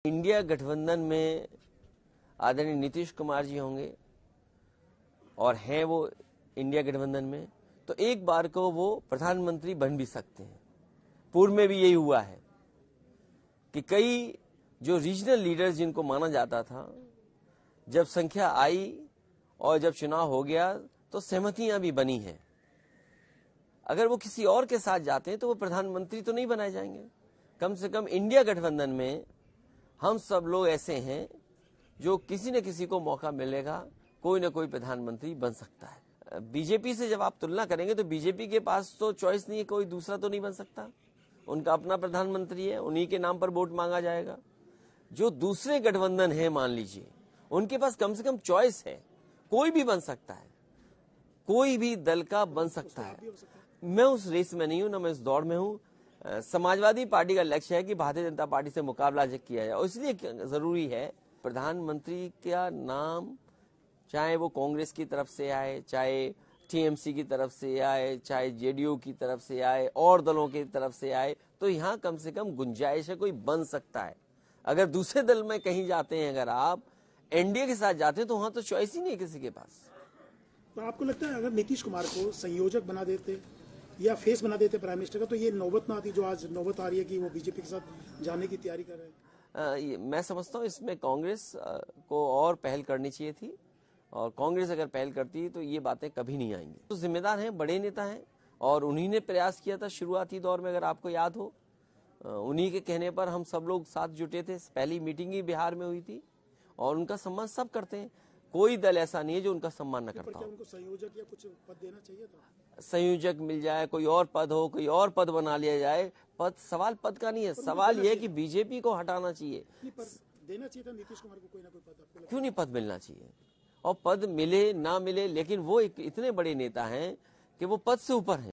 India गठबंधन में आदरणीय नीतीश कुमार जी होंगे और हैं वो इंडिया गठबंधन में, तो एक बार को वो प्रधानमंत्री बन भी सकते हैं। पूर्व में भी यही हुआ है कि कई जो रीजनल लीडर्स जिनको माना जाता था, जब संख्या आई और जब चुनाव हो गया तो सहमतियां भी बनी हैं। अगर वो किसी और के साथ जाते हैं तो वो प्रधानमंत्री तो नहीं बनाए जाएंगे। कम से कम इंडिया गठबंधन में हम सब लोग ऐसे हैं जो किसी न किसी को मौका मिलेगा, कोई ना कोई प्रधानमंत्री बन सकता है। बीजेपी से जब आप तुलना करेंगे तो बीजेपी के पास तो चॉइस नहीं है, कोई दूसरा तो नहीं बन सकता। उनका अपना प्रधानमंत्री है, उन्हीं के नाम पर वोट मांगा जाएगा। जो दूसरे गठबंधन है मान लीजिए, उनके पास कम से कम चॉइस है, कोई भी बन सकता है, कोई भी दल का बन सकता है। मैं उस रेस में नहीं हूं, ना मैं इस दौड़ में हूं। समाजवादी पार्टी का लक्ष्य है कि भारतीय जनता पार्टी से मुकाबला किया जाए, और इसलिए जरूरी है प्रधानमंत्री का नाम, चाहे वो कांग्रेस की तरफ से आए, चाहे टीएमसी की तरफ से आए, चाहे जेडीयू की तरफ से आए, और दलों की तरफ से आए, तो यहाँ कम से कम गुंजाइश है, कोई बन सकता है। अगर दूसरे दल में कहीं जाते हैं, अगर आप एनडीए के साथ जाते हैं, तो वहां तो चॉइस ही नहीं है किसी के पास। तो आपको लगता है अगर नीतीश कुमार को संयोजक बना देते या फेस बना देते प्राइम मिनिस्टर का, तो ये नौबत ना आती जो आज नौबत आ रही है कि वो बीजेपी के साथ जाने की तैयारी कर रहे हैं? मैं समझता हूँ इसमें कांग्रेस को और पहल करनी चाहिए थी, और कांग्रेस अगर पहल करती तो ये बातें कभी नहीं आएंगी। तो जिम्मेदार हैं, बड़े नेता हैं, और उन्हीं ने प्रयास किया था शुरुआती दौर में, अगर आपको याद हो। उन्हीं के कहने पर हम सब लोग साथ जुटे थे। पहली मीटिंग ही बिहार में हुई थी, और उनका सम्मान सब करते हैं। कोई दल ऐसा नहीं है जो उनका सम्मान न करता हो। उनको संयोजक या कुछ पद देना चाहिए था? संयोजक मिल जाए, कोई और पद हो, कोई और पद बना लिया जाए। पद, सवाल पद का नहीं है, सवाल ये है कि बीजेपी को हटाना चाहिए। देना चाहिए था नीतीश कुमार को कोई ना कोई पद। क्यों नहीं पद मिलना चाहिए? और पद मिले ना मिले, लेकिन वो इतने बड़े नेता हैं कि वो पद से ऊपर हैं।